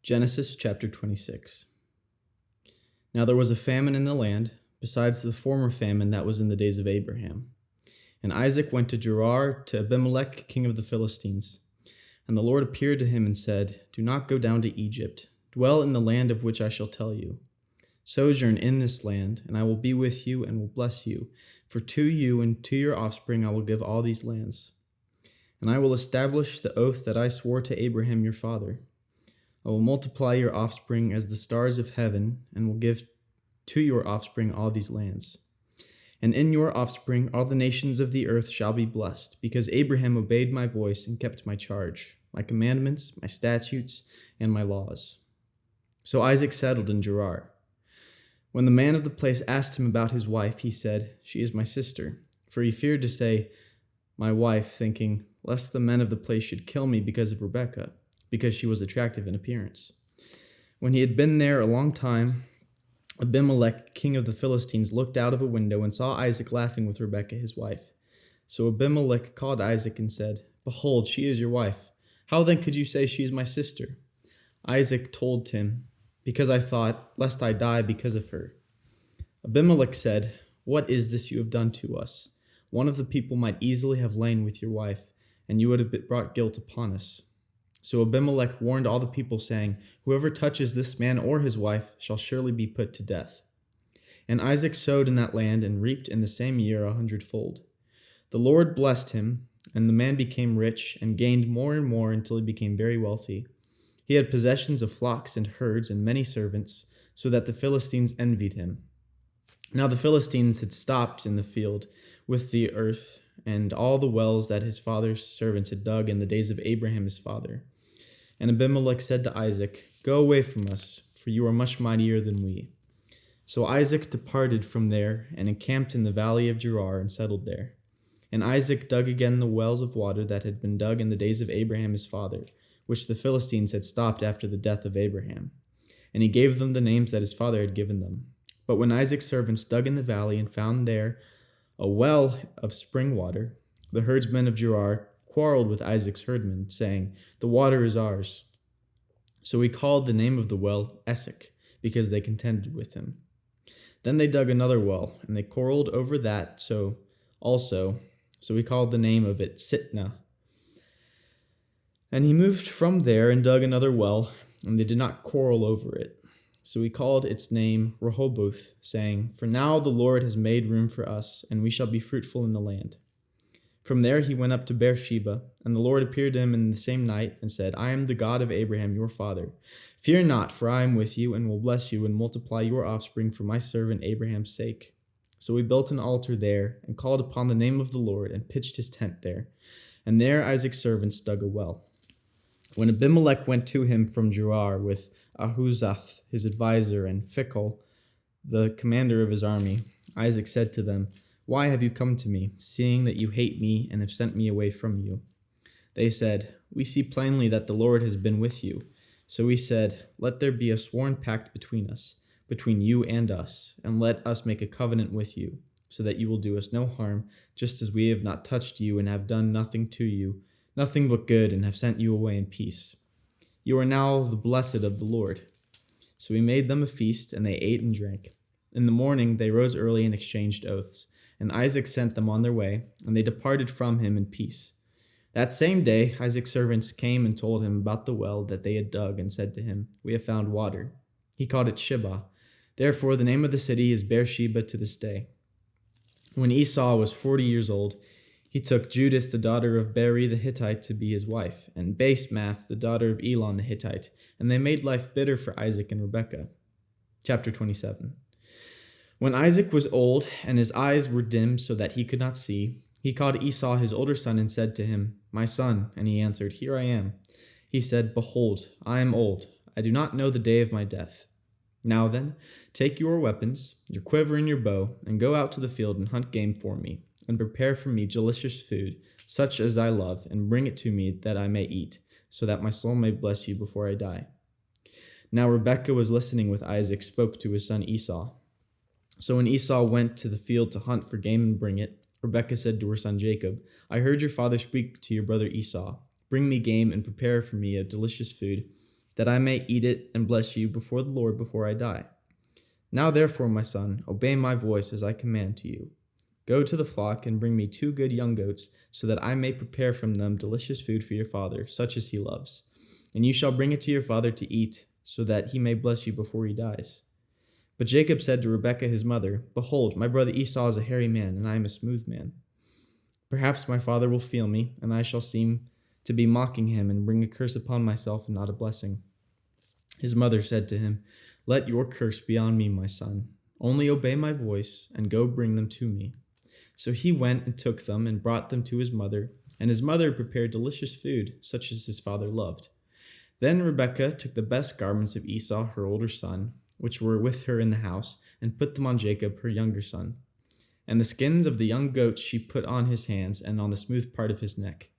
Genesis chapter 26. Now there was a famine in the land, besides the former famine that was in the days of Abraham. And Isaac went to Gerar to Abimelech, king of the Philistines. And the Lord appeared to him and said, Do not go down to Egypt. Dwell in the land of which I shall tell you. Sojourn in this land, and I will be with you and will bless you. For to you and to your offspring I will give all these lands. And I will establish the oath that I swore to Abraham your father. I will multiply your offspring as the stars of heaven, and will give to your offspring all these lands. And in your offspring all the nations of the earth shall be blessed, because Abraham obeyed my voice and kept my charge, my commandments, my statutes, and my laws. So Isaac settled in Gerar. When the man of the place asked him about his wife, he said, She is my sister. For he feared to say, my wife, thinking, lest the men of the place should kill me because of Rebekah, because she was attractive in appearance. When he had been there a long time, Abimelech, king of the Philistines, looked out of a window and saw Isaac laughing with Rebekah, his wife. So Abimelech called Isaac and said, Behold, she is your wife. How then could you say she is my sister? Isaac told him, Because I thought, lest I die because of her. Abimelech said, What is this you have done to us? One of the people might easily have lain with your wife, and you would have brought guilt upon us. So Abimelech warned all the people, saying, Whoever touches this man or his wife shall surely be put to death. And Isaac sowed in that land and reaped in the same year 100-fold. The Lord blessed him, and the man became rich and gained more and more until he became very wealthy. He had possessions of flocks and herds and many servants, so that the Philistines envied him. Now the Philistines had stopped in the field with the earth and all the wells that his father's servants had dug in the days of Abraham his father. And Abimelech said to Isaac, Go away from us, for you are much mightier than we. So Isaac departed from there and encamped in the valley of Gerar and settled there. And Isaac dug again the wells of water that had been dug in the days of Abraham his father, which the Philistines had stopped after the death of Abraham. And he gave them the names that his father had given them. But when Isaac's servants dug in the valley and found there a well of spring water, the herdsmen of Gerar quarreled with Isaac's herdmen, saying, The water is ours. So he called the name of the well Esek, because they contended with him. Then they dug another well, and they quarreled over that so he called the name of it Sitnah. And he moved from there and dug another well, and they did not quarrel over it. So he called its name Rehoboth, saying, For now the Lord has made room for us, and we shall be fruitful in the land. From there he went up to Beersheba, and the Lord appeared to him in the same night, and said, I am the God of Abraham your father. Fear not, for I am with you, and will bless you, and multiply your offspring for my servant Abraham's sake. So he built an altar there, and called upon the name of the Lord, and pitched his tent there. And there Isaac's servants dug a well. When Abimelech went to him from Gerar with Ahuzath, his advisor, and Phicol, the commander of his army, Isaac said to them, Why have you come to me, seeing that you hate me and have sent me away from you? They said, We see plainly that the Lord has been with you. So he said, Let there be a sworn pact between us, between you and us, and let us make a covenant with you, so that you will do us no harm, just as we have not touched you and have done nothing to you, nothing but good, and have sent you away in peace. You are now the blessed of the Lord. So he made them a feast, and they ate and drank. In the morning they rose early and exchanged oaths, and Isaac sent them on their way, and they departed from him in peace. That same day Isaac's servants came and told him about the well that they had dug, and said to him, We have found water. He called it Shibah. Therefore the name of the city is Beersheba to this day. When Esau was 40 years old, he took Judith, the daughter of Beri the Hittite, to be his wife, and Basemath, the daughter of Elon the Hittite, and they made life bitter for Isaac and Rebekah. Chapter 27. When Isaac was old, and his eyes were dim so that he could not see, he called Esau his older son and said to him, My son. And he answered, Here I am. He said, Behold, I am old. I do not know the day of my death. Now then, take your weapons, your quiver and your bow, and go out to the field and hunt game for me, and prepare for me delicious food, such as I love, and bring it to me that I may eat, so that my soul may bless you before I die. Now Rebekah was listening with Isaac spoke to his son Esau. So when Esau went to the field to hunt for game and bring it, Rebekah said to her son Jacob, I heard your father speak to your brother Esau. Bring me game and prepare for me a delicious food, that I may eat it and bless you before the Lord before I die. Now therefore, my son, obey my voice as I command to you. Go to the flock and bring me 2 good young goats, so that I may prepare from them delicious food for your father, such as he loves. And you shall bring it to your father to eat, so that he may bless you before he dies. But Jacob said to Rebekah his mother, Behold, my brother Esau is a hairy man, and I am a smooth man. Perhaps my father will feel me, and I shall seem to be mocking him, and bring a curse upon myself and not a blessing. His mother said to him, Let your curse be on me, my son. Only obey my voice, and go bring them to me. So he went and took them, and brought them to his mother, and his mother prepared delicious food, such as his father loved. Then Rebekah took the best garments of Esau, her older son, which were with her in the house, and put them on Jacob, her younger son. And the skins of the young goats she put on his hands and on the smooth part of his neck.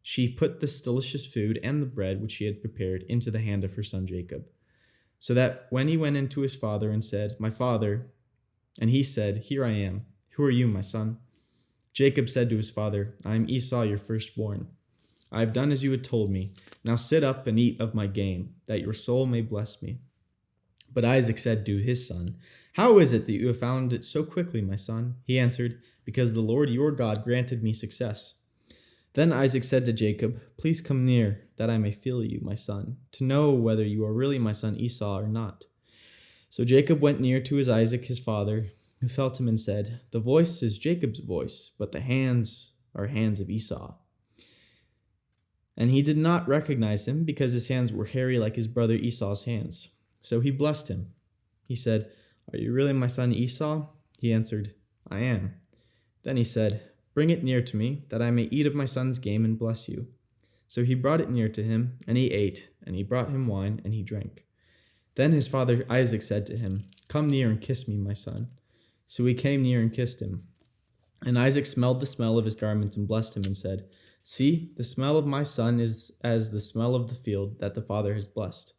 She put this delicious food and the bread which she had prepared into the hand of her son Jacob, so that when he went in to his father and said, My father, and he said, Here I am. Who are you, my son? Jacob said to his father, I am Esau, your firstborn. I have done as you had told me. Now sit up and eat of my game, that your soul may bless me. But Isaac said to his son, How is it that you have found it so quickly, my son? He answered, Because the Lord your God granted me success. Then Isaac said to Jacob, Please come near, that I may feel you, my son, to know whether you are really my son Esau or not. So Jacob went near to his Isaac his father, who felt him and said, The voice is Jacob's voice, but the hands are hands of Esau. And he did not recognize him, because his hands were hairy like his brother Esau's hands. So he blessed him. He said, Are you really my son Esau? He answered, I am. Then he said, Bring it near to me, that I may eat of my son's game and bless you. So he brought it near to him, and he ate, and he brought him wine, and he drank. Then his father Isaac said to him, Come near and kiss me, my son. So he came near and kissed him. And Isaac smelled the smell of his garments and blessed him and said, See, the smell of my son is as the smell of the field that the Father has blessed.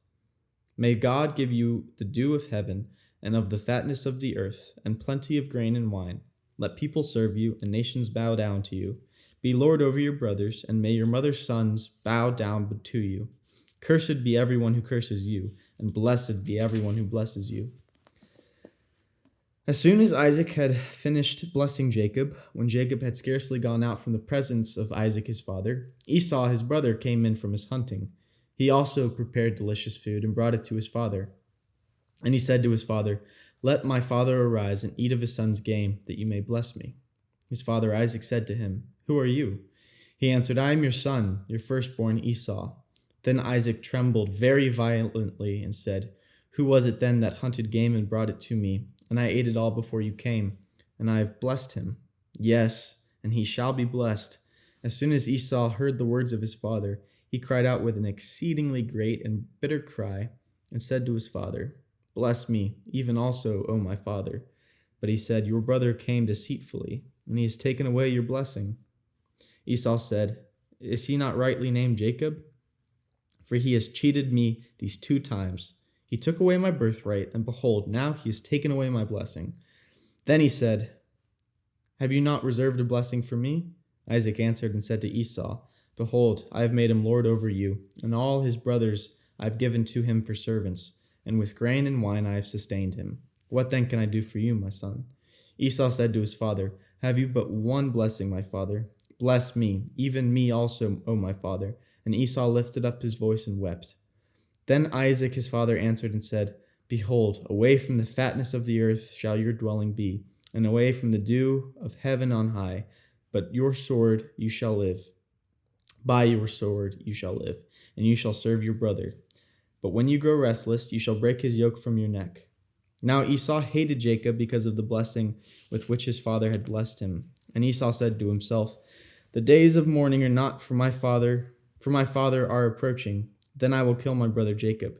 May God give you the dew of heaven and of the fatness of the earth and plenty of grain and wine. Let people serve you and nations bow down to you. Be Lord over your brothers, and may your mother's sons bow down to you. Cursed be everyone who curses you, and blessed be everyone who blesses you. As soon as Isaac had finished blessing Jacob, when Jacob had scarcely gone out from the presence of Isaac his father, Esau his brother came in from his hunting. He also prepared delicious food and brought it to his father. And he said to his father, Let my father arise and eat of his son's game, that you may bless me. His father Isaac said to him, Who are you? He answered, I am your son, your firstborn Esau. Then Isaac trembled very violently and said, Who was it then that hunted game and brought it to me? And I ate it all before you came, and I have blessed him. Yes, and he shall be blessed. As soon as Esau heard the words of his father, he cried out with an exceedingly great and bitter cry, and said to his father, Bless me, even also, O my father. But he said, Your brother came deceitfully, and he has taken away your blessing. Esau said, Is he not rightly named Jacob? For he has cheated me these 2 times. He took away my birthright, and behold, now he has taken away my blessing. Then he said, Have you not reserved a blessing for me? Isaac answered and said to Esau, Behold, I have made him lord over you, and all his brothers I have given to him for servants, and with grain and wine I have sustained him. What then can I do for you, my son? Esau said to his father, Have you but one blessing, my father? Bless me, even me also, O my father. And Esau lifted up his voice and wept. Then Isaac his father answered and said, Behold, away from the fatness of the earth shall your dwelling be, and away from the dew of heaven on high. But your sword you shall live. By your sword you shall live, and you shall serve your brother. But when you grow restless, you shall break his yoke from your neck. Now Esau hated Jacob because of the blessing with which his father had blessed him. And Esau said to himself, The days of mourning are not for my father are approaching. Then I will kill my brother Jacob.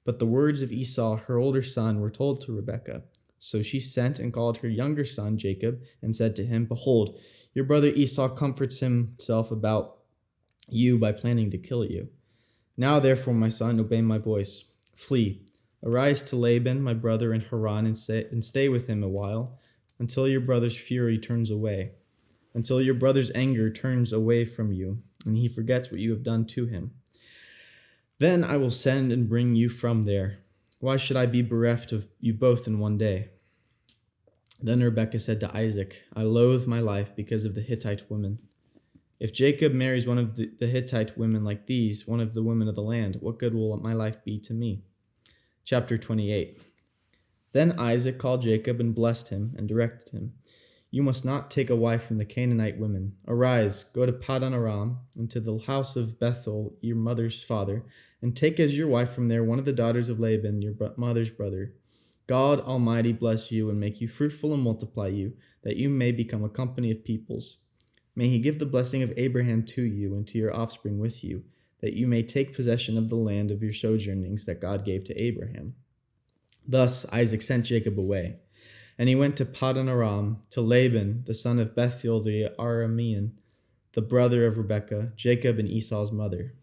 But the words of Esau, her older son, were told to Rebekah. So she sent and called her younger son Jacob, and said to him, Behold, your brother Esau comforts himself about you by planning to kill you. Now therefore, my son, obey my voice. Flee. Arise to Laban, my brother, in Haran, and stay with him a while, until your brother's fury turns away, until your brother's anger turns away from you, and he forgets what you have done to him. Then I will send and bring you from there. Why should I be bereft of you both in one day?" Then Rebekah said to Isaac, "I loathe my life because of the Hittite women. If Jacob marries one of the Hittite women like these, one of the women of the land, what good will my life be to me?" Chapter 28. Then Isaac called Jacob and blessed him and directed him, "You must not take a wife from the Canaanite women. Arise, go to Paddan Aram, and to the house of Bethuel, your mother's father, and take as your wife from there one of the daughters of Laban, your mother's brother. God Almighty bless you and make you fruitful and multiply you, that you may become a company of peoples. May he give the blessing of Abraham to you and to your offspring with you, that you may take possession of the land of your sojournings that God gave to Abraham." Thus Isaac sent Jacob away, and he went to Paddan Aram, to Laban, the son of Bethuel the Aramean, the brother of Rebekah, Jacob and Esau's mother.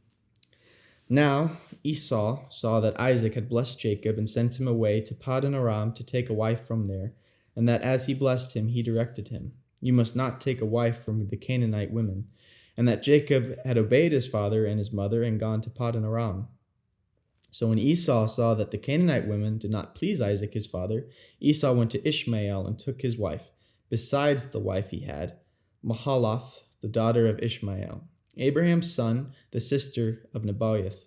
Now Esau saw that Isaac had blessed Jacob and sent him away to Paddan Aram to take a wife from there, and that as he blessed him, he directed him, "You must not take a wife from the Canaanite women," and that Jacob had obeyed his father and his mother and gone to Paddan Aram. So when Esau saw that the Canaanite women did not please Isaac his father, Esau went to Ishmael and took his wife, besides the wife he had, Mahalath, the daughter of Ishmael, Abraham's son, the sister of Nebaioth.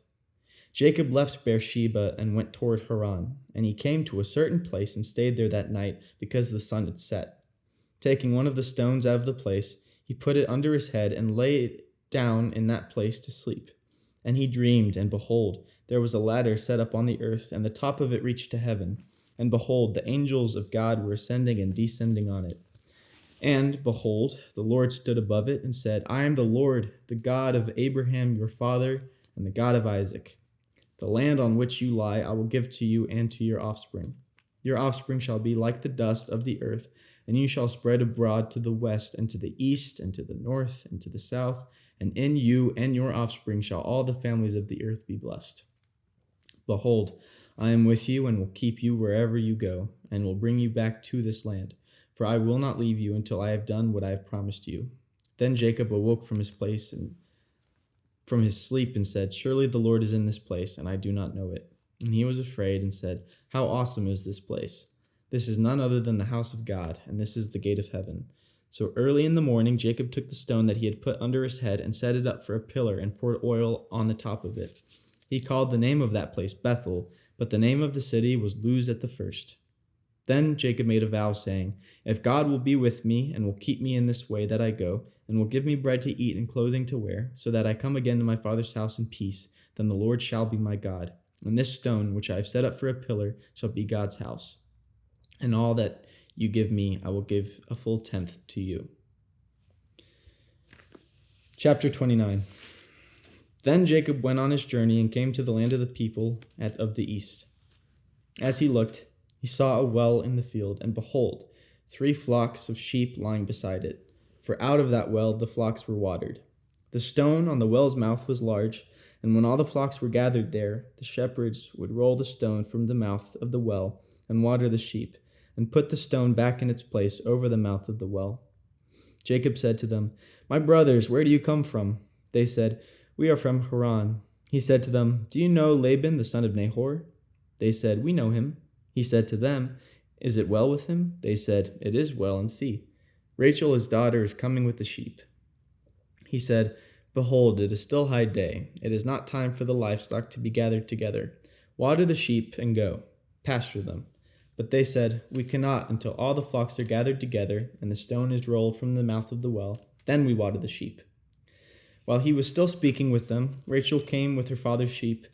Jacob left Beersheba and went toward Haran, and he came to a certain place and stayed there that night because the sun had set. Taking one of the stones out of the place, he put it under his head and lay down in that place to sleep. And he dreamed, and behold, there was a ladder set up on the earth, and the top of it reached to heaven. And behold, the angels of God were ascending and descending on it. And behold, the Lord stood above it and said, "I am the Lord, the God of Abraham your father, and the God of Isaac. The land on which you lie I will give to you and to your offspring. Your offspring shall be like the dust of the earth, and you shall spread abroad to the west and to the east and to the north and to the south, and in you and your offspring shall all the families of the earth be blessed. Behold, I am with you and will keep you wherever you go, and will bring you back to this land, for I will not leave you until I have done what I have promised you." Then Jacob awoke from his place and from his sleep and said, "Surely the Lord is in this place, and I do not know it." And he was afraid and said, "How awesome is this place! This is none other than the house of God, and this is the gate of heaven." So early in the morning, Jacob took the stone that he had put under his head and set it up for a pillar and poured oil on the top of it. He called the name of that place Bethel, but the name of the city was Luz at the first. Then Jacob made a vow, saying, "If God will be with me and will keep me in this way that I go, and will give me bread to eat and clothing to wear, so that I come again to my father's house in peace, then the Lord shall be my God. And this stone, which I have set up for a pillar, shall be God's house. And all that you give me, I will give a full tenth to you." Chapter 29. Then Jacob went on his journey and came to the land of the people of the east. As he looked, he saw a well in the field, and behold, 3 flocks of sheep lying beside it. For out of that well the flocks were watered. The stone on the well's mouth was large, and when all the flocks were gathered there, the shepherds would roll the stone from the mouth of the well and water the sheep, and put the stone back in its place over the mouth of the well. Jacob said to them, "My brothers, where do you come from?" They said, "We are from Haran." He said to them, "Do you know Laban, the son of Nahor?" They said, "We know him." He said to them, "Is it well with him?" They said, "It is well, and see, Rachel his daughter is coming with the sheep." He said, "Behold, it is still high day. It is not time for the livestock to be gathered together. Water the sheep and go, pasture them." But they said, "We cannot until all the flocks are gathered together and the stone is rolled from the mouth of the well. Then we water the sheep." While he was still speaking with them, Rachel came with her father's sheep,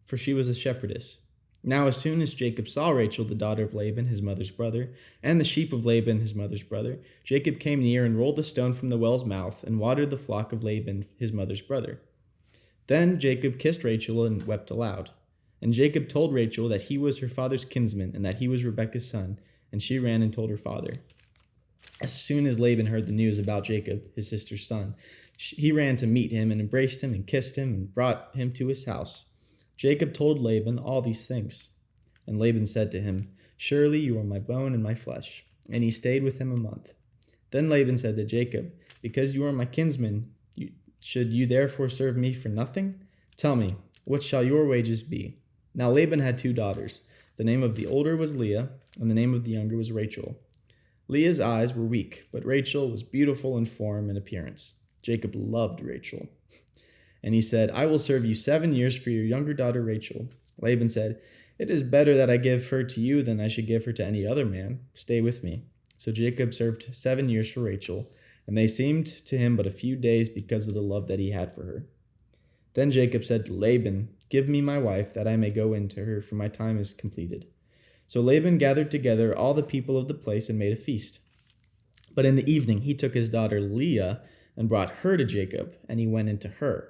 for she was a shepherdess. Now as soon as Jacob saw Rachel, the daughter of Laban, his mother's brother, and the sheep of Laban, his mother's brother, Jacob came near and rolled the stone from the well's mouth and watered the flock of Laban, his mother's brother. Then Jacob kissed Rachel and wept aloud. And Jacob told Rachel that he was her father's kinsman and that he was Rebekah's son, and she ran and told her father. As soon as Laban heard the news about Jacob, his sister's son, he ran to meet him and embraced him and kissed him and brought him to his house. Jacob told Laban all these things. And Laban said to him, "Surely you are my bone and my flesh." And he stayed with him a month. Then Laban said to Jacob, "Because you are my kinsman, should you therefore serve me for nothing? Tell me, What shall your wages be?" Now Laban had 2 daughters. The name of the older was Leah, and the name of the younger was Rachel. Leah's eyes were weak, but Rachel was beautiful in form and appearance. Jacob loved Rachel. And he said, "I will serve you 7 years for your younger daughter Rachel." Laban said, "It is better that I give her to you than I should give her to any other man. Stay with me." So Jacob served 7 years for Rachel, and they seemed to him but a few days because of the love that he had for her. Then Jacob said to Laban, "Give me my wife, that I may go in to her, for my time is completed." So Laban gathered together all the people of the place and made a feast. But in the evening he took his daughter Leah and brought her to Jacob, and he went into her.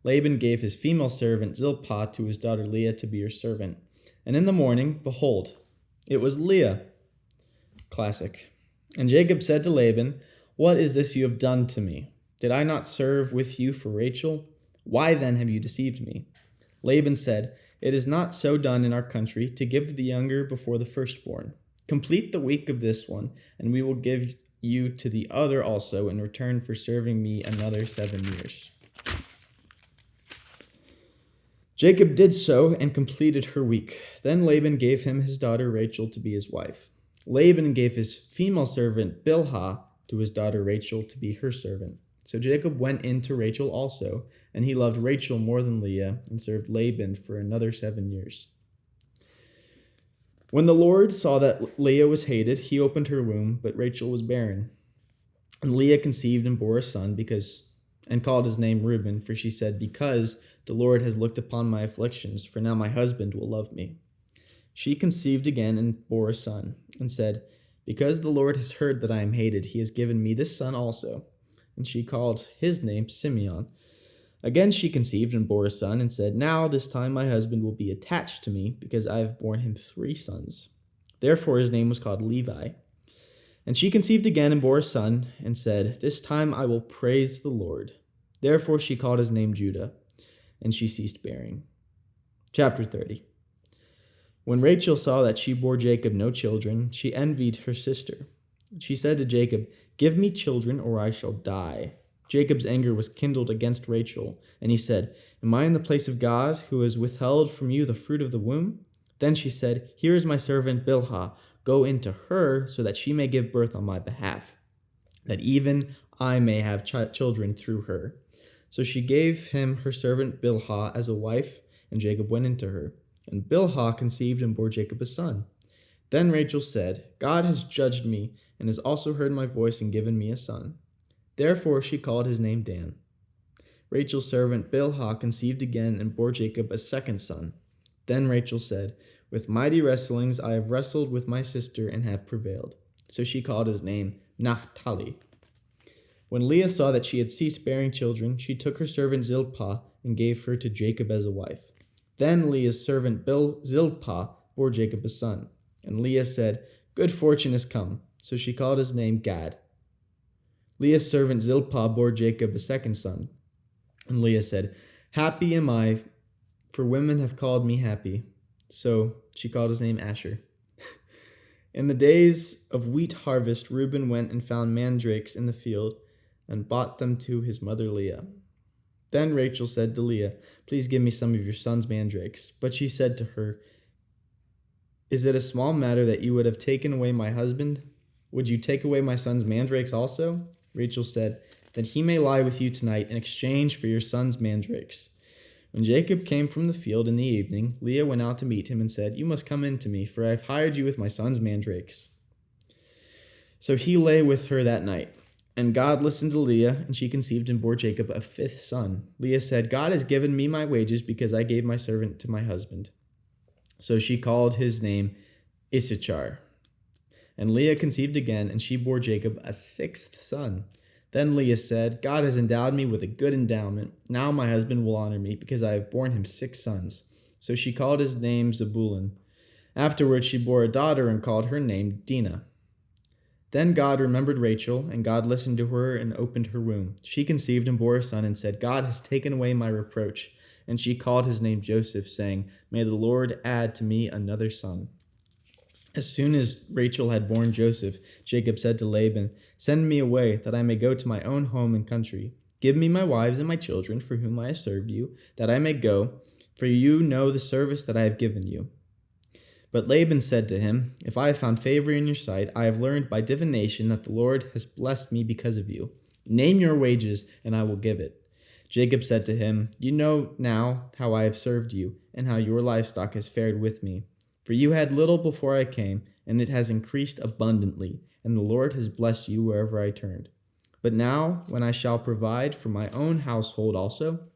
Laban gave his female servant Zilpah to his daughter Leah to be her servant. And in the morning, behold, it was Leah. Classic. And Jacob said to Laban, "What is this you have done to me? Did I not serve with you for Rachel? Why then have you deceived me?" Laban said, "It is not so done in our country to give the younger before the firstborn. Complete the week of this one, and we will give you to the other also in return for serving me another 7 years." Jacob did so and completed her week. Then Laban gave him his daughter Rachel to be his wife. Laban gave his female servant Bilhah to his daughter Rachel to be her servant. So Jacob went in to Rachel also, and he loved Rachel more than Leah, and served Laban for another 7 years. When the Lord saw that Leah was hated, he opened her womb, but Rachel was barren. And Leah conceived and bore a son, and called his name Reuben, for she said, "Because the Lord has looked upon my afflictions, for now my husband will love me." She conceived again and bore a son, and said, "Because the Lord has heard that I am hated, he has given me this son also." And she called his name Simeon. Again she conceived and bore a son, and said, "Now this time my husband will be attached to me, because I have borne him 3 sons. Therefore his name was called Levi. And she conceived again and bore a son, and said, "This time I will praise the Lord." Therefore she called his name Judah, and she ceased bearing. Chapter 30. When Rachel saw that she bore Jacob no children, she envied her sister. She said to Jacob, "Give me children, or I shall die." Jacob's anger was kindled against Rachel, and he said, "Am I in the place of God, who has withheld from you the fruit of the womb?" Then she said, "Here is my servant Bilhah. Go into her, so that she may give birth on my behalf, that even I may have children through her." So she gave him her servant Bilhah as a wife, and Jacob went into her. And Bilhah conceived and bore Jacob a son. Then Rachel said, "God has judged me, and has also heard my voice and given me a son." Therefore she called his name Dan. Rachel's servant Bilhah conceived again and bore Jacob a second son. Then Rachel said, "With mighty wrestlings I have wrestled with my sister and have prevailed." So she called his name Naphtali. When Leah saw that she had ceased bearing children, she took her servant Zilpah and gave her to Jacob as a wife. Then Leah's servant Zilpah bore Jacob a son. And Leah said, "Good fortune has come." So she called his name Gad. Leah's servant Zilpah bore Jacob a second son. And Leah said, "Happy am I, for women have called me happy." So she called his name Asher. In the days of wheat harvest, Reuben went and found mandrakes in the field and brought them to his mother Leah. Then Rachel said to Leah, "Please give me some of your son's mandrakes." But she said to her, "Is it a small matter that you would have taken away my husband? Would you take away my son's mandrakes also?" Rachel said, "That he may lie with you tonight in exchange for your son's mandrakes." When Jacob came from the field in the evening, Leah went out to meet him and said, "You must come in to me, for I have hired you with my son's mandrakes." So he lay with her that night. And God listened to Leah, and she conceived and bore Jacob a 5th son. Leah said, "God has given me my wages because I gave my servant to my husband." So she called his name Issachar. And Leah conceived again, and she bore Jacob a 6th son. Then Leah said, "God has endowed me with a good endowment. Now my husband will honor me, because I have borne him 6 sons." So she called his name Zebulun. Afterwards she bore a daughter and called her name Dinah. Then God remembered Rachel, and God listened to her and opened her womb. She conceived and bore a son and said, "God has taken away my reproach." And she called his name Joseph, saying, "May the Lord add to me another son." As soon as Rachel had borne Joseph, Jacob said to Laban, "Send me away, that I may go to my own home and country. Give me my wives and my children, for whom I have served you, that I may go, for you know the service that I have given you." But Laban said to him, "If I have found favor in your sight, I have learned by divination that the Lord has blessed me because of you. Name your wages, and I will give it." Jacob said to him, "You know now how I have served you, and how your livestock has fared with me. For you had little before I came, and it has increased abundantly, and the Lord has blessed you wherever I turned. But now, when I shall provide for my own household also,"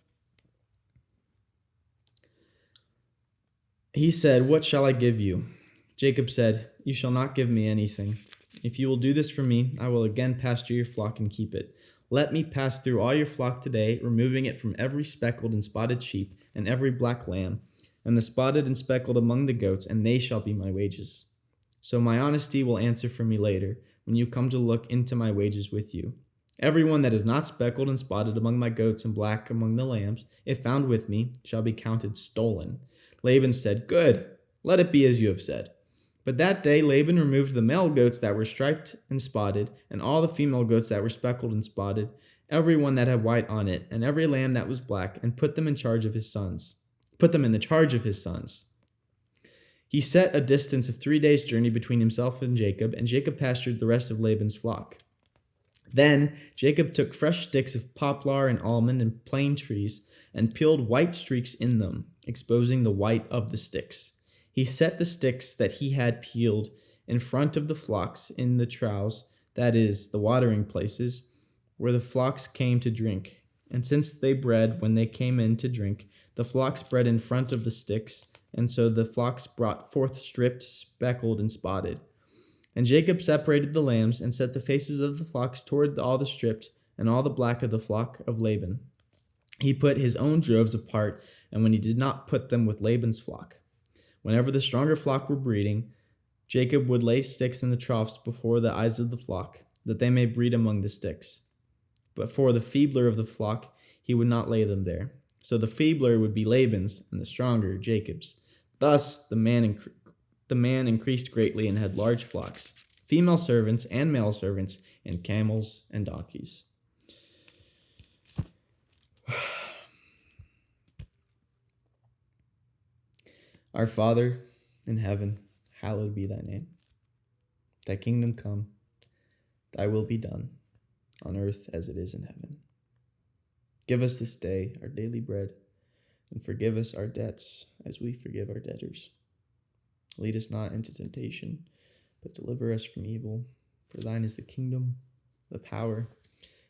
he said, "What shall I give you?" Jacob said, "You shall not give me anything. If you will do this for me, I will again pasture your flock and keep it. Let me pass through all your flock today, removing it from every speckled and spotted sheep and every black lamb, and the spotted and speckled among the goats, and they shall be my wages. So my honesty will answer for me later, when you come to look into my wages with you. Every one that is not speckled and spotted among my goats and black among the lambs, if found with me, shall be counted stolen." Laban said, "Good, let it be as you have said." But that day Laban removed the male goats that were striped and spotted, and all the female goats that were speckled and spotted, every one that had white on it, and every lamb that was black, and put them in the charge of his sons. He set a distance of 3 days' journey between himself and Jacob pastured the rest of Laban's flock. Then Jacob took fresh sticks of poplar and almond and plane trees, and peeled white streaks in them, exposing the white of the sticks. He set the sticks that he had peeled in front of the flocks in the troughs, that is, the watering places, where the flocks came to drink. And since they bred when they came in to drink, the flocks bred in front of the sticks, and so the flocks brought forth stripped, speckled, and spotted. And Jacob separated the lambs, and set the faces of the flocks toward all the stripped, and all the black of the flock of Laban. He put his own droves apart, and when he did not put them with Laban's flock. Whenever the stronger flock were breeding, Jacob would lay sticks in the troughs before the eyes of the flock, that they may breed among the sticks. But for the feebler of the flock, he would not lay them there. So the feebler would be Laban's, and the stronger Jacob's. Thus the man increased greatly and had large flocks, female servants and male servants, and camels and donkeys. Our Father in heaven, hallowed be thy name. Thy kingdom come, thy will be done, on earth as it is in heaven. Give us this day our daily bread, and forgive us our debts as we forgive our debtors. Lead us not into temptation, but deliver us from evil. For thine is the kingdom, the power,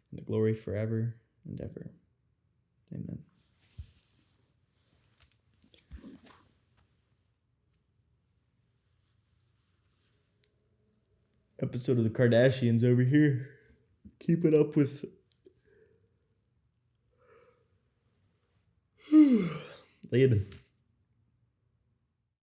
and the glory forever and ever. Amen. Episode of the Kardashians over here. Keep it up with Laban.